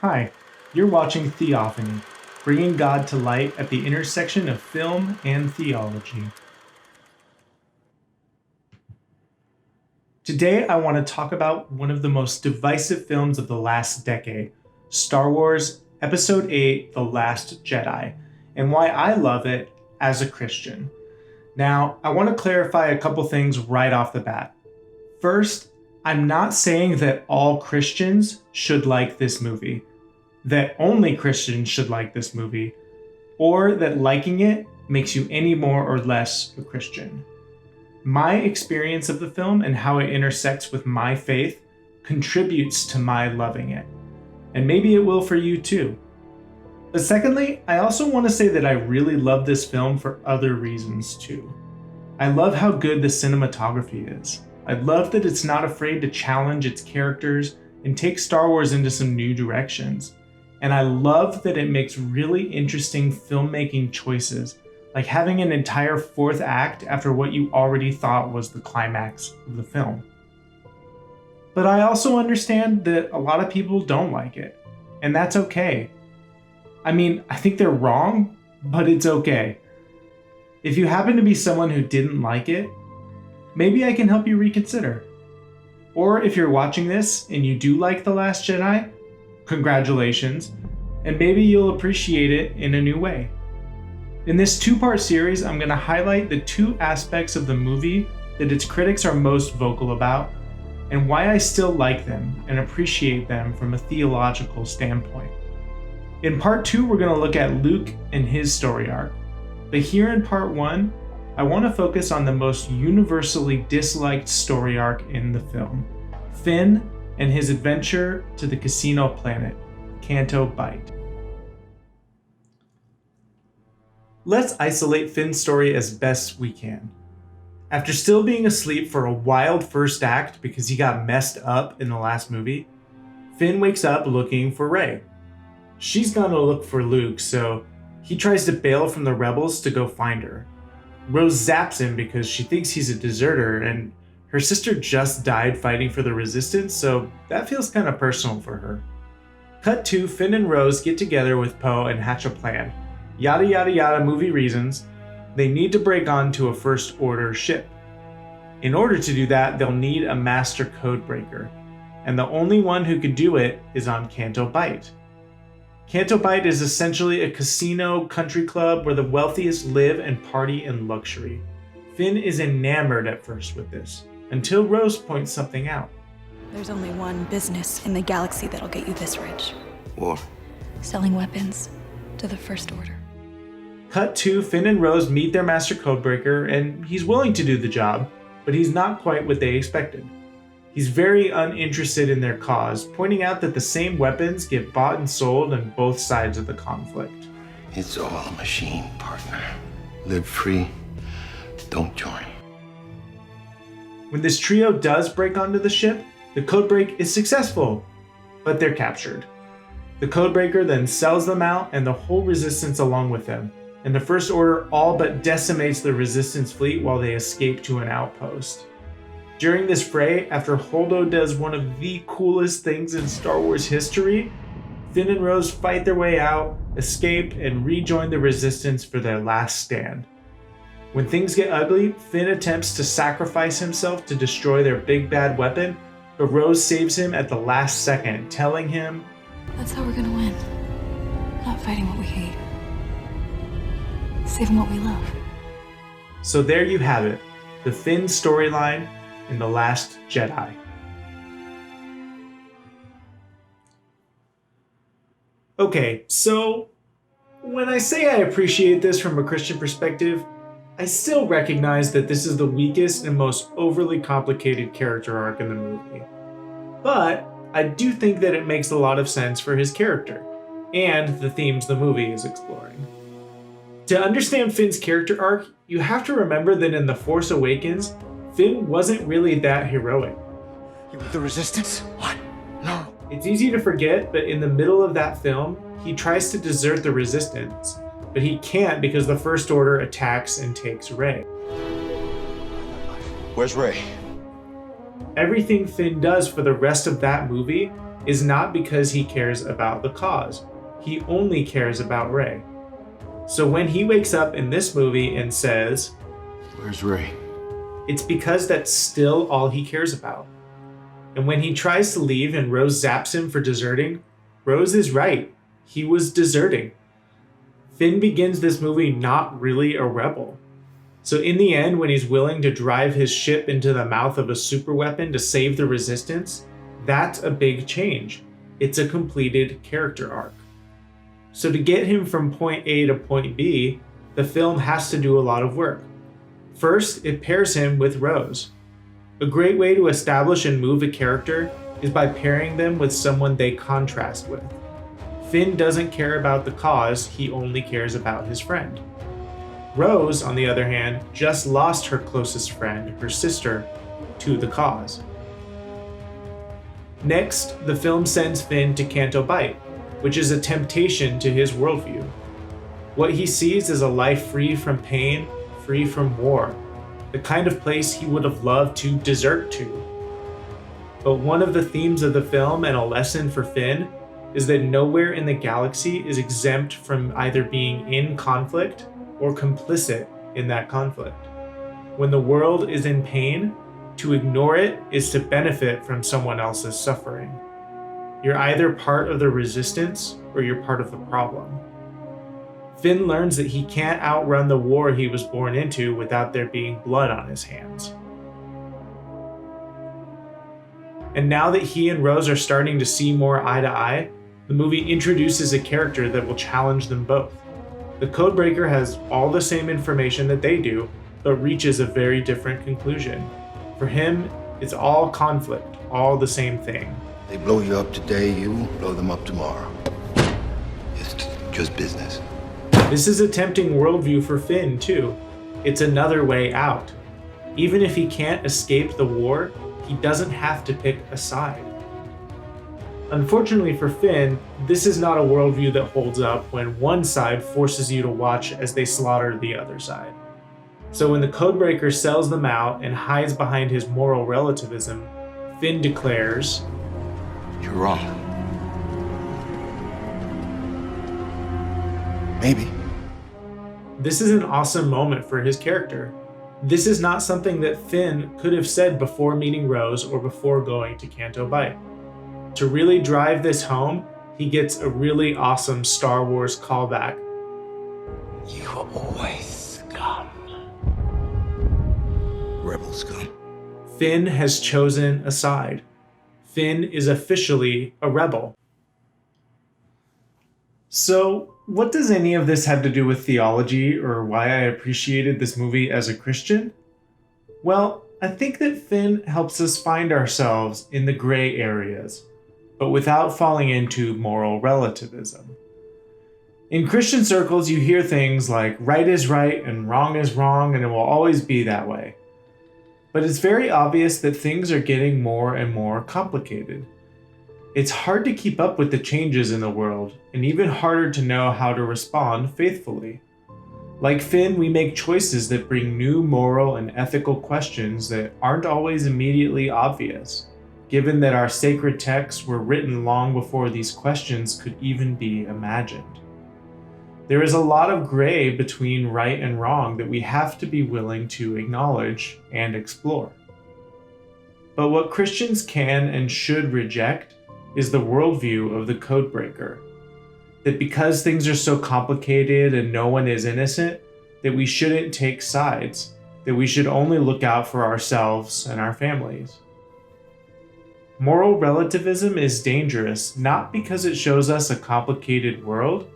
Hi, you're watching Theophany, bringing God to light at the intersection of film and theology. Today, I want to talk about one of the most divisive films of the last decade, Star Wars Episode 8: The Last Jedi, and why I love it as a Christian. Now, I want to clarify a couple things right off the bat. First, I'm not saying that all Christians should like this movie, that only Christians should like this movie, or that liking it makes you any more or less a Christian. My experience of the film and how it intersects with my faith contributes to my loving it, and maybe it will for you too. But secondly, I also want to say that I really love this film for other reasons too. I love how good the cinematography is. I love that it's not afraid to challenge its characters and take Star Wars into some new directions. And I love that it makes really interesting filmmaking choices, like having an entire fourth act after what you already thought was the climax of the film. But I also understand that a lot of people don't like it, and that's okay. I mean, I think they're wrong, but it's okay. If you happen to be someone who didn't like it, maybe I can help you reconsider. Or if you're watching this and you do like The Last Jedi, congratulations, and maybe you'll appreciate it in a new way. In this two-part series, I'm going to highlight the two aspects of the movie that its critics are most vocal about, and why I still like them and appreciate them from a theological standpoint. In part 2, we're going to look at Luke and his story arc, but here in part 1, I want to focus on the most universally disliked story arc in the film, Finn and his adventure to the casino planet, Canto Bight. Let's isolate Finn's story as best we can. After still being asleep for a wild first act because he got messed up in the last movie, Finn wakes up looking for Rey. She's gonna look for Luke, so he tries to bail from the rebels to go find her. Rose zaps him because she thinks he's a deserter, and her sister just died fighting for the Resistance, so that feels kind of personal for her. Cut to Finn and Rose get together with Poe and hatch a plan. Yada yada yada movie reasons. They need to break onto a First Order ship. In order to do that, they'll need a master code breaker, and the only one who can do it is on Canto Bight. Canto Bight is essentially a casino country club where the wealthiest live and party in luxury. Finn is enamored at first with this, until Rose points something out. There's only one business in the galaxy that'll get you this rich. War. Selling weapons to the First Order. Cut to Finn and Rose meet their master codebreaker, and he's willing to do the job, but he's not quite what they expected. He's very uninterested in their cause, pointing out that the same weapons get bought and sold on both sides of the conflict. It's all a machine, partner. Live free. Don't join. When this trio does break onto the ship, the codebreak is successful, but they're captured. The codebreaker then sells them out and the whole Resistance along with them, and the First Order all but decimates the Resistance fleet while they escape to an outpost. During this fray, after Holdo does one of the coolest things in Star Wars history, Finn and Rose fight their way out, escape, and rejoin the Resistance for their last stand. When things get ugly, Finn attempts to sacrifice himself to destroy their big bad weapon, but Rose saves him at the last second, telling him, That's how we're gonna win. Not fighting what we hate. Saving what we love. So there you have it, the Finn storyline in The Last Jedi. Okay, so when I say I appreciate this from a Christian perspective, I still recognize that this is the weakest and most overly complicated character arc in the movie. But I do think that it makes a lot of sense for his character, and the themes the movie is exploring. To understand Finn's character arc, you have to remember that in The Force Awakens, Finn wasn't really that heroic. You with the Resistance? What? No. It's easy to forget, but in the middle of that film, he tries to desert the Resistance, but he can't because the First Order attacks and takes Rey. Where's Rey? Everything Finn does for the rest of that movie is not because he cares about the cause. He only cares about Rey. So when he wakes up in this movie and says, "Where's Ray?" it's because that's still all he cares about. And when he tries to leave and Rose zaps him for deserting, Rose is right. He was deserting. Finn begins this movie not really a rebel. So in the end, when he's willing to drive his ship into the mouth of a superweapon to save the Resistance, that's a big change. It's a completed character arc. So to get him from point A to point B, the film has to do a lot of work. First, it pairs him with Rose. A great way to establish and move a character is by pairing them with someone they contrast with. Finn doesn't care about the cause, he only cares about his friend. Rose, on the other hand, just lost her closest friend, her sister, to the cause. Next, the film sends Finn to Canto Bight, which is a temptation to his worldview. What he sees is a life free from pain, free from war, the kind of place he would have loved to desert to. But one of the themes of the film and a lesson for Finn is that nowhere in the galaxy is exempt from either being in conflict or complicit in that conflict. When the world is in pain, to ignore it is to benefit from someone else's suffering. You're either part of the resistance or you're part of the problem. Finn learns that he can't outrun the war he was born into without there being blood on his hands. And now that he and Rose are starting to see more eye to eye, the movie introduces a character that will challenge them both. The Codebreaker has all the same information that they do, but reaches a very different conclusion. For him, it's all conflict, all the same thing. They blow you up today, you blow them up tomorrow. It's just business. This is a tempting worldview for Finn, too. It's another way out. Even if he can't escape the war, he doesn't have to pick a side. Unfortunately for Finn, this is not a worldview that holds up when one side forces you to watch as they slaughter the other side. So when the Codebreaker sells them out and hides behind his moral relativism, Finn declares, "You're wrong. Maybe." This is an awesome moment for his character. This is not something that Finn could have said before meeting Rose or before going to Canto Bight. To really drive this home, he gets a really awesome Star Wars callback. "You always scum. Rebel scum." Finn has chosen a side. Finn is officially a rebel. So, what does any of this have to do with theology or why I appreciated this movie as a Christian? Well, I think that Finn helps us find ourselves in the gray areas, but without falling into moral relativism. In Christian circles, you hear things like right is right and wrong is wrong, and it will always be that way. But it's very obvious that things are getting more and more complicated. It's hard to keep up with the changes in the world, and even harder to know how to respond faithfully. Like Finn, we make choices that bring new moral and ethical questions that aren't always immediately obvious, given that our sacred texts were written long before these questions could even be imagined. There is a lot of gray between right and wrong that we have to be willing to acknowledge and explore. But what Christians can and should reject is the worldview of the Codebreaker. That because things are so complicated and no one is innocent, that we shouldn't take sides, that we should only look out for ourselves and our families. Moral relativism is dangerous not because it shows us a complicated world,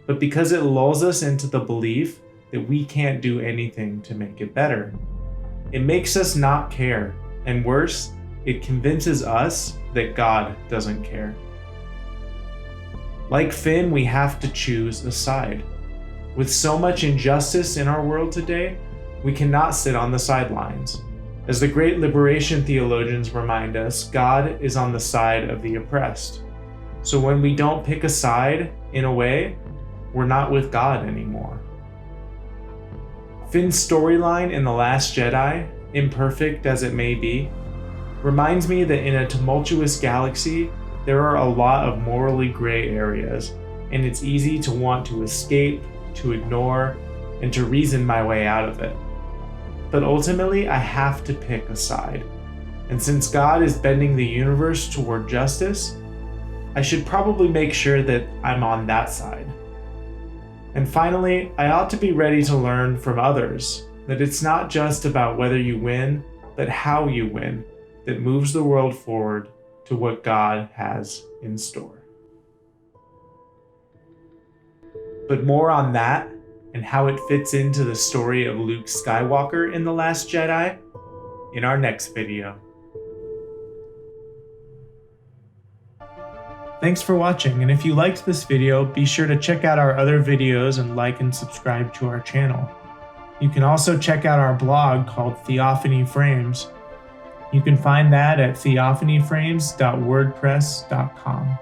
but because it lulls us into the belief that we can't do anything to make it better. It makes us not care, and worse, it convinces us that God doesn't care. Like Finn, we have to choose a side. With so much injustice in our world today, we cannot sit on the sidelines. As the great liberation theologians remind us, God is on the side of the oppressed. So when we don't pick a side, in a way, we're not with God anymore. Finn's storyline in The Last Jedi, imperfect as it may be, reminds me that in a tumultuous galaxy, there are a lot of morally gray areas, and it's easy to want to escape, to ignore, and to reason my way out of it. But ultimately, I have to pick a side. And since God is bending the universe toward justice, I should probably make sure that I'm on that side. And finally, I ought to be ready to learn from others that it's not just about whether you win, but how you win that moves the world forward to what God has in store. But more on that and how it fits into the story of Luke Skywalker in The Last Jedi in our next video. Thanks for watching, and if you liked this video, be sure to check out our other videos and like and subscribe to our channel. You can also check out our blog called Theophany Frames. You can find that at theophanyframes.wordpress.com.